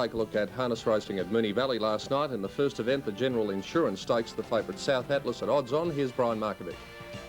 Take a look at harness racing at Moonee Valley last night. In the first event, the General Insurance Stakes, the favourite South Atlas at odds on. Here's Brian Markovic.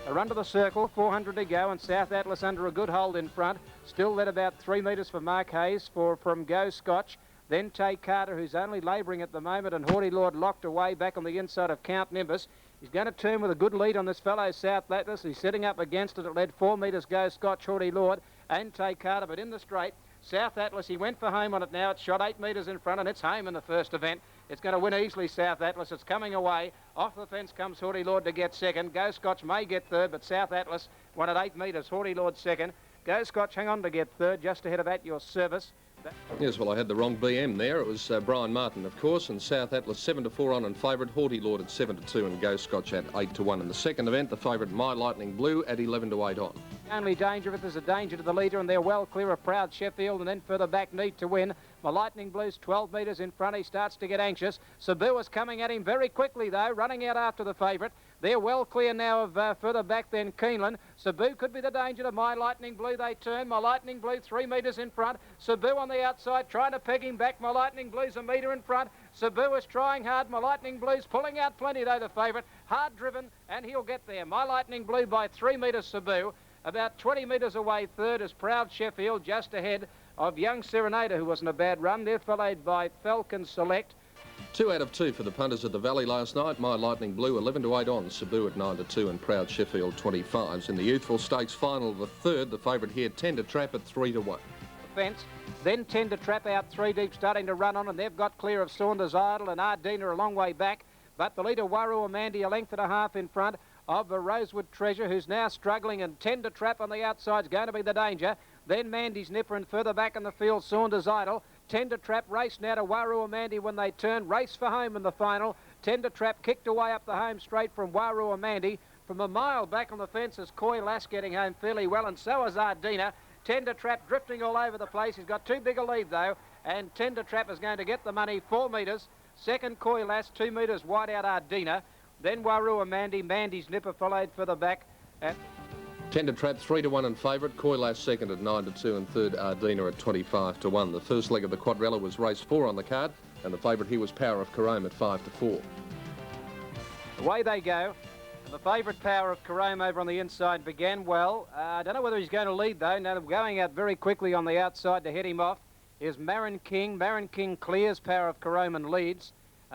A run to the circle, 400 to go, and South Atlas under a good hold in front. Still led about 3 metres for Mark Hayes from Go Scotch. Then Tay Carter, who's only labouring at the moment, and Haughty Lord locked away back on the inside of Count Nimbus. He's going to turn with a good lead on this fellow South Atlas. He's sitting up against it. It led 4 metres Go Scotch, Haughty Lord, and Tay Carter, but in the straight, South Atlas, he went for home on it now. It's shot 8 metres in front, and it's home in the first event. It's going to win easily, South Atlas. It's coming away. Off the fence comes Haughty Lord to get second. Go Scotch may get third, but South Atlas won at 8 metres. Haughty Lord second. Go Scotch, hang on to get third, just ahead of At Your Service. Yes, well, I had the wrong BM there. It was Brian Martin, of course, and South Atlas 7-4 on and favourite. Haughty Lord at 7-2 and Go Scotch at 8-1. In the second event, the favourite My Lightning Blue at 11-8 on. Only danger if there's a danger to the leader, and they're well clear of Proud Sheffield, and then further back Need to Win. My Lightning Blue's 12 metres in front. He starts to get anxious. Sabu is coming at him very quickly, though, running out after the favourite. They're well clear now of further back than Keeneland. Sabu could be the danger to My Lightning Blue. They turn. My Lightning Blue 3 metres in front. Sabu on the outside trying to peg him back. My Lightning Blue's a metre in front. Sabu is trying hard. My Lightning Blue's pulling out plenty, though, the favourite. Hard driven, and he'll get there. My Lightning Blue by 3 metres, Sabu. About 20 metres away, third is Proud Sheffield, just ahead of Young Serenader, who wasn't a bad run. They're followed by Falcon Select. 2 out of 2 for the punters at the Valley last night. My Lightning Blue 11-8 on. Sabu at 9-2 and Proud Sheffield 25s. In the Youthful Stakes final, the third, the favourite here, Tender Trap at 3-1. Fence, then Tender Trap out 3 deep, starting to run on, and they've got clear of Saunders Idle and Ardina a long way back. But the leader, Waroo Amandi, a length and a half in front of the Rosewood Treasure, who's now struggling, and Tender Trap on the outside is going to be the danger. Then Mandy's Nipper, and further back in the field, Saunders Idle. Tender Trap race now to Waroo Amandi when they turn. Race for home in the final. Tender Trap kicked away up the home straight from Waroo Amandi. From a mile back on the fence is Coy Lass getting home fairly well, and so is Ardina. Tender Trap drifting all over the place. He's got too big a lead, though, and Tender Trap is going to get the money. 4 metres. Second, Coy Lass, 2 metres wide out Ardina. Then Waroo Amandi, Mandy's Nipper followed further back. Tender Trap 3-1 and favourite. Coy Lass second at 9-2 and third Ardina at 25-1. The first leg of the quadrella was race 4 on the card, and the favourite here was Power of Carome at 5-4. Away they go. The favourite Power of Carome over on the inside began well. I don't know whether he's going to lead, though. Now going out very quickly on the outside to head him off is Marin King. Marin King clears Power of Carome and leads.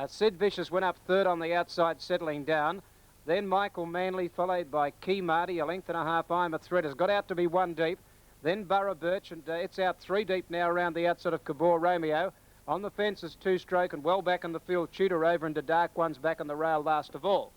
Sid Vicious went up third on the outside, settling down. Then Michael Manley, followed by Key Marty, a length and a half. I'm a Threat has got out to be 1 deep. Then Burra Birch, and it's out 3 deep now around the outside of Cabor Romeo. On the fence is 2 Stroke, and well back in the field, Tudor over into Dark Ones back on the rail last of all.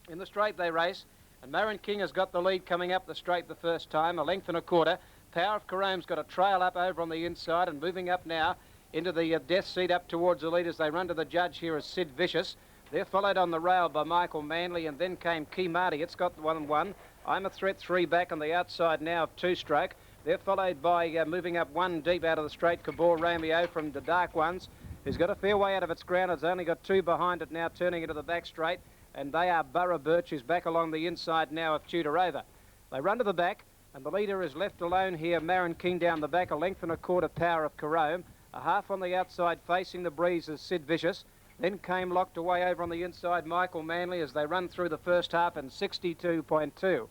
In the straight they race, and Marin King has got the lead coming up the straight the first time, a length and a quarter. Power of Carome's got a trail up over on the inside and moving up now into the death seat up towards the lead as they run to the judge here is Sid Vicious. They're followed on the rail by Michael Manley, and then came Key Marty. It's got 1-1. I'm a Threat 3 back on the outside now of 2 Stroke. They're followed by moving up 1 deep out of the straight, Cabor Romeo from the Dark Ones, who's got a fair way out of its ground. It's only got 2 behind it now, turning into the back straight, and they are Burra Birch, who's back along the inside now of Tudor Over. They run to the back, and the leader is left alone here, Marin King down the back, a length and a quarter Power of Carome. A half on the outside facing the breeze is Sid Vicious. Then came locked away over on the inside Michael Manley as they run through the first half in 62.2.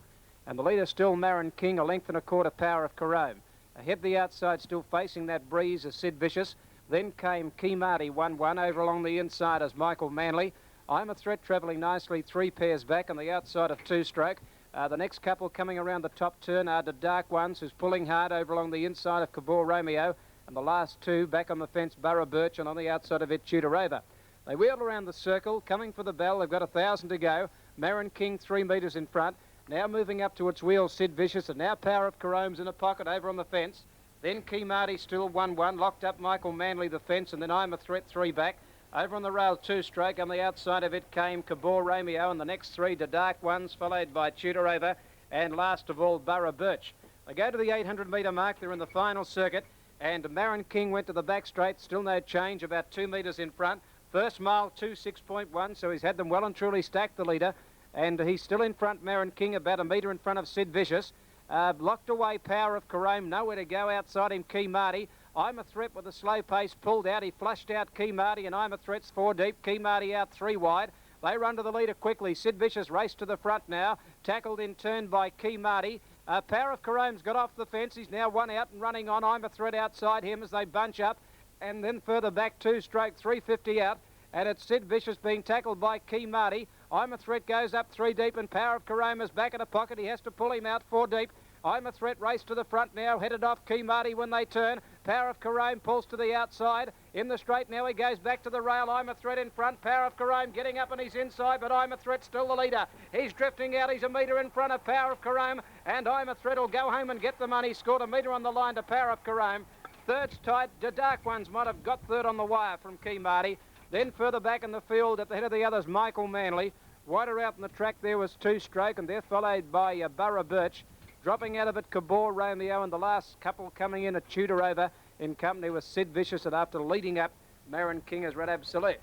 And the leader still Marin King, a length and a quarter Power of Carome. Ahead the outside still facing that breeze is Sid Vicious. Then came Key Marty 1-1 over along the inside as Michael Manley. I'm a Threat travelling nicely 3 pairs back on the outside of 2 Stroke. The next couple coming around the top turn are the Dark Ones, who's pulling hard over along the inside of Cabor Romeo. And the last 2 back on the fence, Burra Birch, and on the outside of it, Tudor Over. They wheel around the circle, coming for the bell. They've got 1,000 to go. Marin King 3 metres in front. Now moving up to its wheels, Sid Vicious, and now Power of Carome's in a pocket over on the fence. Then Key Marty still 1-1, locked up Michael Manley the fence, and then I'm a Threat 3 back. Over on the rail, 2 Stroke. On the outside of it came Cabor Romeo, and the next 3 to Dark Ones, followed by Tudor Over, and last of all, Burra Birch. They go to the 800-metre mark. They're in the final circuit. And Marin King went to the back straight, still no change, about 2 metres in front. First mile, 2.6.1, so he's had them well and truly stacked, the leader. And he's still in front, Marin King, about 1 metre in front of Sid Vicious. Locked away, Power of Carome, nowhere to go outside him, Key Marty. I'm a Threat with a slow pace pulled out. He flushed out Key Marty, and I'm a Threat's 4 deep. Key Marty out 3 wide. They run to the leader quickly. Sid Vicious race to the front now. Tackled in turn by Key Marty. Power of Carome's got off the fence. He's now 1 out and running on. I'm a Threat outside him as they bunch up. And then further back 2/350 out. And it's Sid Vicious being tackled by Key Marty. I'm a Threat goes up 3 deep, and Power of Carome is back in a pocket. He has to pull him out 4 deep. I'm a Threat race to the front now, headed off Key Marty when they turn. Power of Carome pulls to the outside. In the straight now, he goes back to the rail. I'm a Threat in front. Power of Carome getting up on his inside, but I'm a Threat still the leader. He's drifting out. He's a metre in front of Power of Carome, and I'm a Threat will go home and get the money. Scored a metre on the line to Power of Carome. Third's tight. The Dark Ones might have got third on the wire from Key Marty. Then further back in the field at the head of the others, Michael Manley. Wider out in the track there was 2 Stroke, and they're followed by Burra Birch. Dropping out of it, Cabor Romeo, and the last couple coming in at Tudor over in company with Sid Vicious, and after leading up, Marin King as Red Absolute.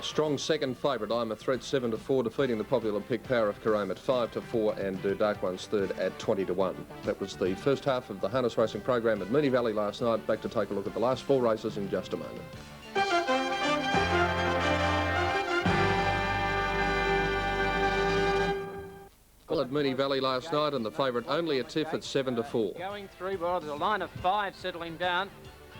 Strong second favourite, I'm a Threat 7-4, defeating the popular pick Power of Carome at 5-4, and Dark One's third at 20-1. That was the first half of the harness racing program at Moonee Valley last night. Back to take a look at the last 4 races in just a moment. Well, at Moonee Valley last night, and the favourite Only a Tiff at 7-4. Going through, well, there's a line of 5 settling down.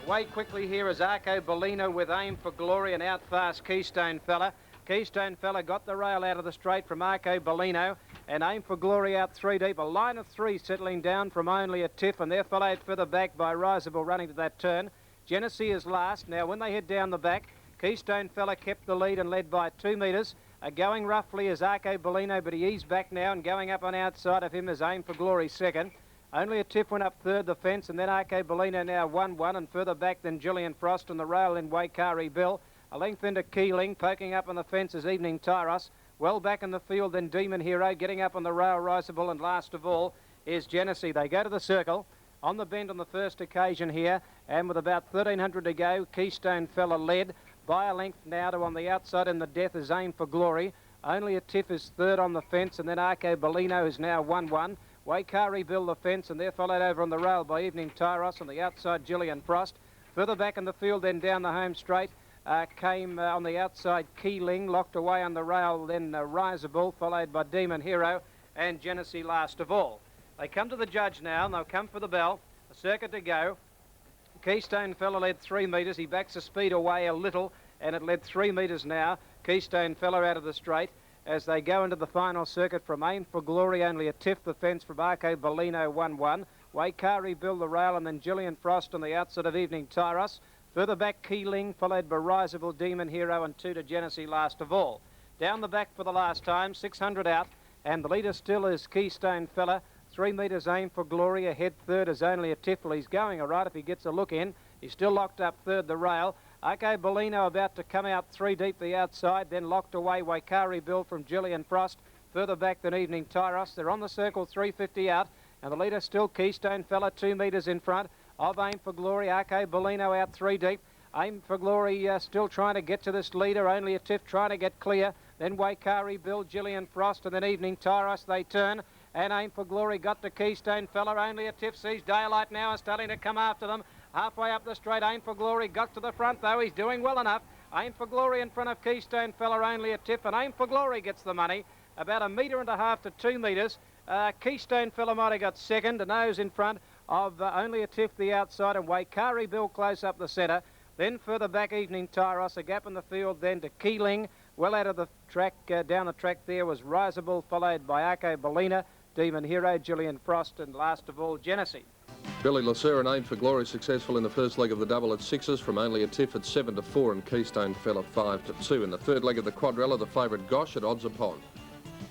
Away quickly here is Arco Bellino with Aim for Glory, and out fast Keystone Fella. Keystone Fella got the rail out of the straight from Arco Bellino, and Aim for Glory out 3 deep. A line of 3 settling down from Only a Tiff, and they're followed further back by Risable running to that turn. Genesee is last. Now, when they head down the back, Keystone Fella kept the lead and led by 2 metres. Going roughly is Arco Bellino, but he eased back now, and going up on outside of him is Aim for Glory second. Only a Tiff went up third, the fence, and then Arco Bellino now 1-1, and further back than Gillian Frost and the rail in Waikari Bill. A length into Keeling, poking up on the fence is Evening Tyros. Well back in the field then Demon Hero, getting up on the rail Risable, and last of all is Genesee. They go to the circle. On the bend on the first occasion here, and with about 1,300 to go, Keystone Fella led. By a length now to on the outside, and the death is Aim for Glory. Only a Tiff is third on the fence, and then Arco Bellino is now 1-1. Waikari Bill the fence, and they're followed over on the rail by Evening Tyros. On the outside, Gillian Frost. Further back in the field, then down the home straight, came on the outside Keeling, locked away on the rail, then Risable, followed by Demon Hero, and Genesee last of all. They come to the judge now, and they'll come for the bell. A circuit to go. Keystone Fella led 3 metres. He backs the speed away a little, and it led 3 metres now. Keystone Fella out of the straight as they go into the final circuit from Aim for Glory. Only a Tiff the fence from Arco Bellino 1-1. Waikari Bill the rail, and then Gillian Frost on the outside of Evening Tyros. Further back Keeling, followed by Risable, Demon Hero, and 2 to Genesee last of all. Down the back for the last time, 600 out, and the leader still is Keystone Fella. 3 metres Aim for Glory. Ahead third is Only a Tiff. He's going all right if he gets a look in. He's still locked up third, the rail. Arco Bellino about to come out 3 deep the outside, then locked away Waikari Bill from Gillian Frost. Further back than Evening Tyros. They're on the circle, 350 out, and the leader still Keystone Fella, 2 metres in front of Aim for Glory. Arco Bellino out 3 deep. Aim for Glory still trying to get to this leader. Only a Tiff trying to get clear. Then Waikari Bill, Gillian Frost, and then Evening Tyros. They turn. And Aim for Glory got to Keystone Fella. Only a Tiff sees daylight now and starting to come after them. Halfway up the straight, Aim for Glory got to the front, though. He's doing well enough. Aim for Glory in front of Keystone Fella. Only a Tiff, and Aim for Glory gets the money. About 1.5 metres to 2 metres. Keystone Fella might have got second. A nose in front of Only a Tiff the outside, and Waikari Bill close up the centre. Then further back, Evening Tyros. A gap in the field then to Keeling. Well out of the track, down the track there was Risable, followed by Arco Bellino, Demon Hero, Gillian Frost, and last of all, Genesee. Billy Lasser and Aim for Glory successful in the first leg of the double at 6s, from Only a Tiff at 7-4, and Keystone Fella 5-2. In the third leg of the quadrella, the favourite Gosh at odds upon.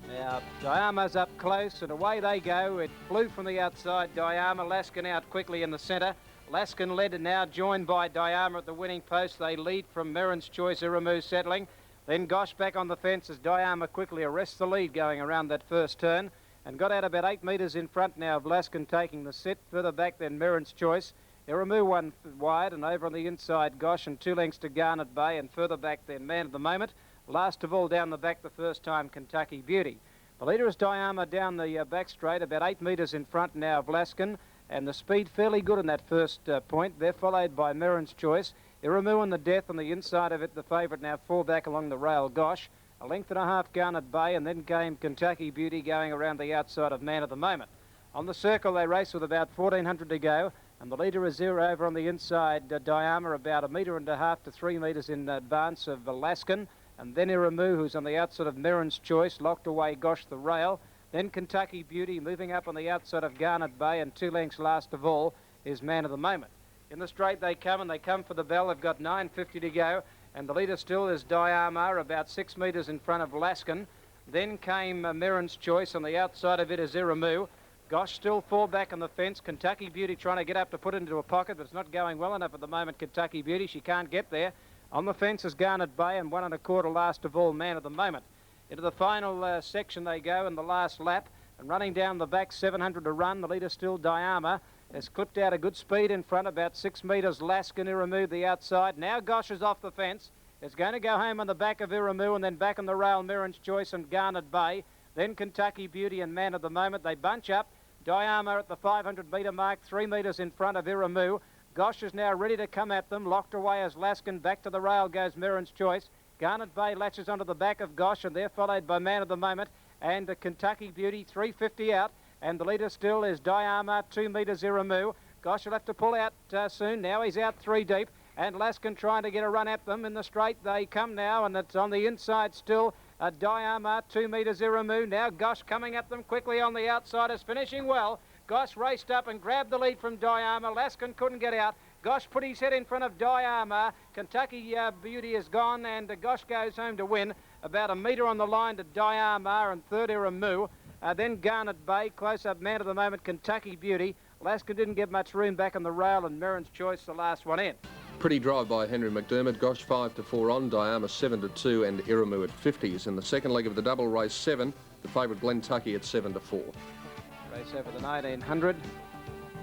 Now, Diama's up close, and away they go. It flew from the outside, Diama. Laskin out quickly in the centre. Laskin led, and now joined by Diama at the winning post. They lead from Marin's Choice, Iramu settling. Then Gosh back on the fence as Diama quickly arrests the lead going around that first turn, and got out about 8 metres in front now of Laskin taking the sit. Further back then Marin's Choice. Iramu 1 wide, and over on the inside Gosh, and 2 lengths to Garnet Bay, and further back then Man of the Moment. Last of all down the back the first time Kentucky Beauty. The leader is Diama down the back straight, about 8 metres in front now of Laskin, and the speed fairly good in that first point. They're followed by Merrin's Choice. Iramu and the Death on the inside of it, the favourite now 4 back along the rail. Gosh, a length and a half Garnet Bay, and then came Kentucky Beauty going around the outside of Man of the Moment. On the circle they race with about 1,400 to go, and the leader is Zero over on the inside. Diama about 1.5 metres to 3 metres in advance of Alaskan, and then Iramu, who's on the outside of Merrin's Choice, locked away Gosh the rail. Then Kentucky Beauty moving up on the outside of Garnet Bay, and 2 lengths last of all is Man of the Moment. In the straight they come, and they come for the bell. They've got 9.50 to go, and the leader still is Diama, about 6 metres in front of Alaskan. Then came Merrin's Choice. On the outside of it is Iramu. Gosh still 4 back on the fence. Kentucky Beauty trying to get up to put it into a pocket, but it's not going well enough at the moment. Kentucky Beauty, she can't get there. On the fence is Garnet Bay, and 1 1/4 last of all, Man of the Moment. Into the final section they go in the last lap, and running down the back, 700 to run. The leader still Diama has clipped out a good speed in front, about 6 metres. Laskin, Iramu the outside. Now Gosh is off the fence. It's going to go home on the back of Iramu, and then back on the rail, Merrin's Choice and Garnet Bay. Then Kentucky Beauty and Man of the Moment. They bunch up. Diama at the 500 metre mark, 3 metres in front of Iramu. Gosh is now ready to come at them. Locked away as Laskin. Back to the rail goes Merrin's Choice. Garnet Bay latches onto the back of Gosh, and they're followed by Man of the Moment and Kentucky Beauty, 350 out. And the leader still is Diama, 2 metres Iramu. Gosh will have to pull out soon. Now he's out 3 deep. And Laskin trying to get a run at them. In the straight they come now, and it's on the inside still. Diama, 2 metres Iramu. Now Gosh coming at them quickly on the outside, is finishing well. Gosh raced up and grabbed the lead from Diama. Laskin couldn't get out. Gosh put his head in front of Diama. Kentucky Beauty is gone, and Gosh goes home to win. About 1 metre on the line to Diama, and third Iramu. Then Garnet Bay, close up Man of the Moment, Kentucky Beauty. Laskin didn't get much room back on the rail, and Merrin's Choice the last one in. Pretty drive by Henry McDermott. Gosh 5 to 4 on, Diama 7 to 2, and Iramu at 50s. In the second leg of the double race 7, the favourite Glentucky at 7 to 4. Race over the 1900,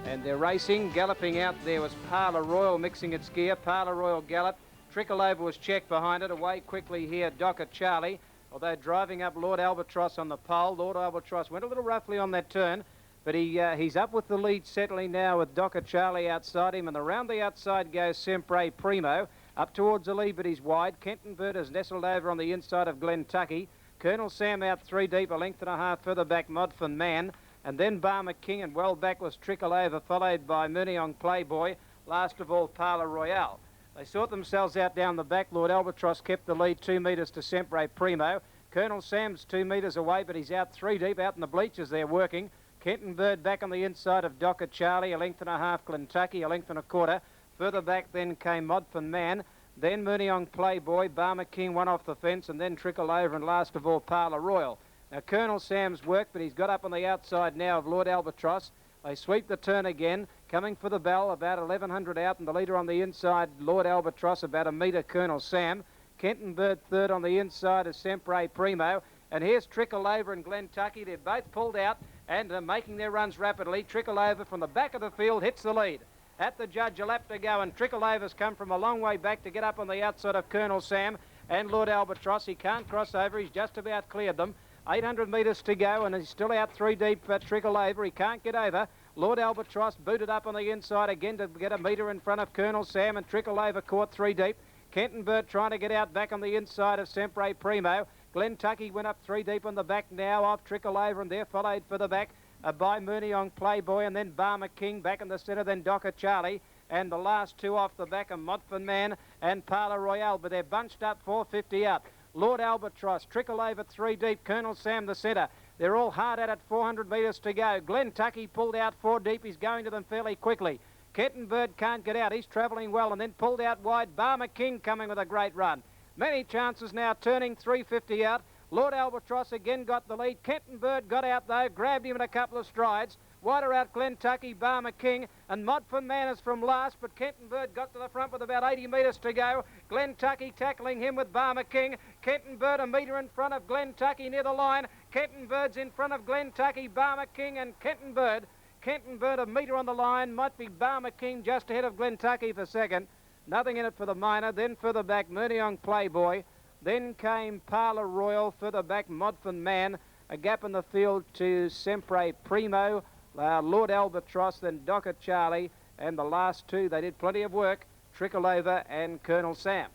and they're racing. Galloping out there was Parlour Royal mixing its gear. Parlour Royal gallop. Trickle Over was checked behind it. Away quickly here, Docker Charlie. Although driving up Lord Albatross on the pole. Lord Albatross went a little roughly on that turn, but he's up with the lead, settling now with Docker Charlie outside him, and around the outside goes Sempre Primo. Up towards the lead, but he's wide. Kenton Bird has nestled over on the inside of Glentucky. Colonel Sam out 3 deep, 1.5 lengths further back, Modfin Man. And then Barmer King, and well back was Trickle Over, followed by Moonee Playboy. Last of all, Parlour Royale. They sort themselves out down the back. Lord Albatross kept the lead 2 metres to Sempre Primo. Colonel Sam's 2 metres away, but he's out 3 deep, out in the bleachers they're working. Kenton Bird back on the inside of Docker Charlie, 1.5 lengths Glentucky, 1.25 lengths. Further back then came Modfin Man, then Moonee Playboy, Barmer King one off the fence, and then Trickle Over, and last of all Parlour Royal. Now Colonel Sam's worked, but he's got up on the outside now of Lord Albatross. They sweep the turn again, coming for the bell, about 1,100 out, and the leader on the inside, Lord Albatross, about 1 metre, Colonel Sam. Kenton Bird third on the inside is Sempre Primo. And here's Trickle Over and Glentucky. They're both pulled out and making their runs rapidly. Trickle Over from the back of the field hits the lead. At the judge, a lap to go, and Trickle Over's come from a long way back to get up on the outside of Colonel Sam and Lord Albatross. He can't cross over. He's just about cleared them. 800 metres to go, and he's still out 3 deep. Trickle Over. He can't get over. Lord Albatross booted up on the inside again to get 1 metre in front of Colonel Sam, and Trickle Over caught 3 deep. Kenton Bird trying to get out back on the inside of Sempre Primo. Glentucky went up 3 deep on the back now off Trickle Over, and they're followed for the back by Moonee Playboy, and then Barmer King back in the centre, then Docker Charlie. And the last 2 off the back of Modfin Man and Parlour Royale, but they're bunched up 450 out. Lord Albatross, Trickle Over 3 deep, Colonel Sam the centre. They're all hard at it, 400 metres to go. Glentucky pulled out 4 deep. He's going to them fairly quickly. Kenton Bird can't get out. He's travelling well, and then pulled out wide. Barmer King coming with a great run. Many chances now, turning 350 out. Lord Albatross again got the lead. Kenton Bird got out though, grabbed him in a couple of strides. Wider out Glentucky, Barmer King, and Modfin Man is from last, but Kenton Bird got to the front with about 80 metres to go. Glentucky tackling him with Barmer King. Kenton Bird 1 metre in front of Glentucky near the line. Kenton Bird's in front of Glentucky, Barmer King, and Kenton Bird. Kenton Bird 1 metre on the line. Might be Barmer King just ahead of Glentucky for second. Nothing in it for the minor. Then further back, Moonee Playboy. Then came Parlour Royal. Further back, Modfin Man. A gap in the field to Sempre Primo. Lord Albatross, then Docker Charlie, and the last two, they did plenty of work, Trickle Over and Colonel Sam.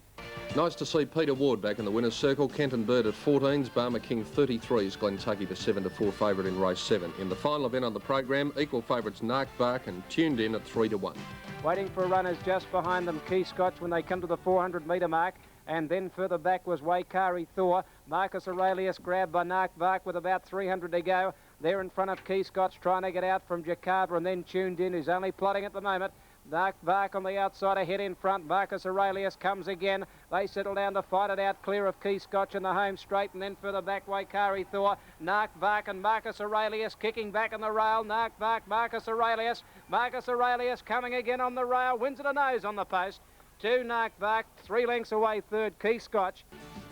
Nice to see Peter Ward back in the winner's circle. Kenton Bird at 14s, Barmer King 33s, Glentucky the 7-4 favourite in race 7. In the final event on the program, equal favourites Nark Bark and Tuned In at 3-1. Waiting for runners just behind them, Key Scotch when they come to the 400-metre mark. And then further back was Waikari Thor. Marcus Aurelius grabbed by Nark Bark with about 300 to go. They're in front of Key Scotch trying to get out from Jakarta, and then Tuned In, who's only plodding at the moment. Nark Bark on the outside, ahead in front. Marcus Aurelius comes again. They settle down to fight it out, clear of Key Scotch in the home straight, and then further back Waikari Thor. Nark Bark and Marcus Aurelius kicking back on the rail. Nark Bark, Marcus Aurelius. Marcus Aurelius coming again on the rail, wins it a nose on the post. 2 Nark Bark, 3 lengths away third, Key Scotch.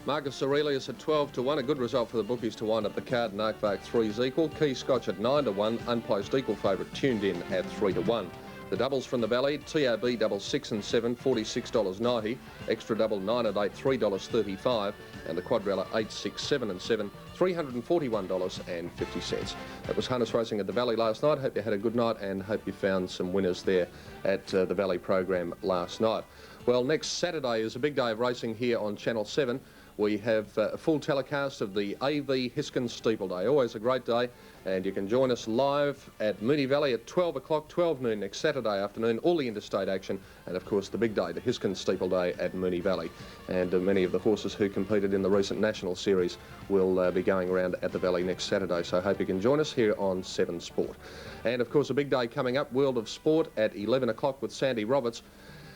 Marcus Aurelius at 12-1, a good result for the bookies to wind up the card. Nark Bark 3's equal. Key Scotch at 9-1, unplaced equal favourite Tuned In at 3-1. The doubles from the Valley, TRB doubles 6 and 7, $46.90. Extra double 9 and 8, $3.35. And the quadrella 8, 6, 7 and 7, $341.50. That was harness racing at the Valley last night. Hope you had a good night and hope you found some winners there at the Valley program last night. Well, next Saturday is a big day of racing here on Channel 7. We have a full telecast of the AV Hiskin Steeple Day. Always a great day, and you can join us live at Moonee Valley at 12 o'clock, 12 noon next Saturday afternoon, all the interstate action, and of course the big day, the Hiskin Steeple Day at Moonee Valley. And many of the horses who competed in the recent National Series will be going around at the Valley next Saturday, so I hope you can join us here on 7 Sport. And of course a big day coming up, World of Sport at 11 o'clock with Sandy Roberts.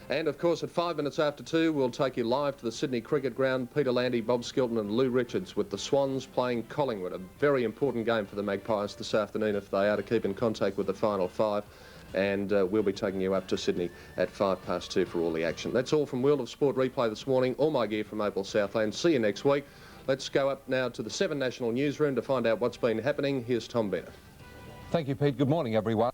And of course at 5 minutes after 2 we'll take you live to the Sydney Cricket Ground. Peter Landy, Bob Skilton and Lou Richards with the Swans playing Collingwood. A very important game for the Magpies this afternoon if they are to keep in contact with the final 5. And we'll be taking you up to Sydney at 2:05 for all the action. That's all from World of Sport Replay this morning. All my gear from Opal Southland. See you next week. Let's go up now to the 7 National Newsroom to find out what's been happening. Here's Tom Bennett. Thank you, Pete. Good morning, everyone.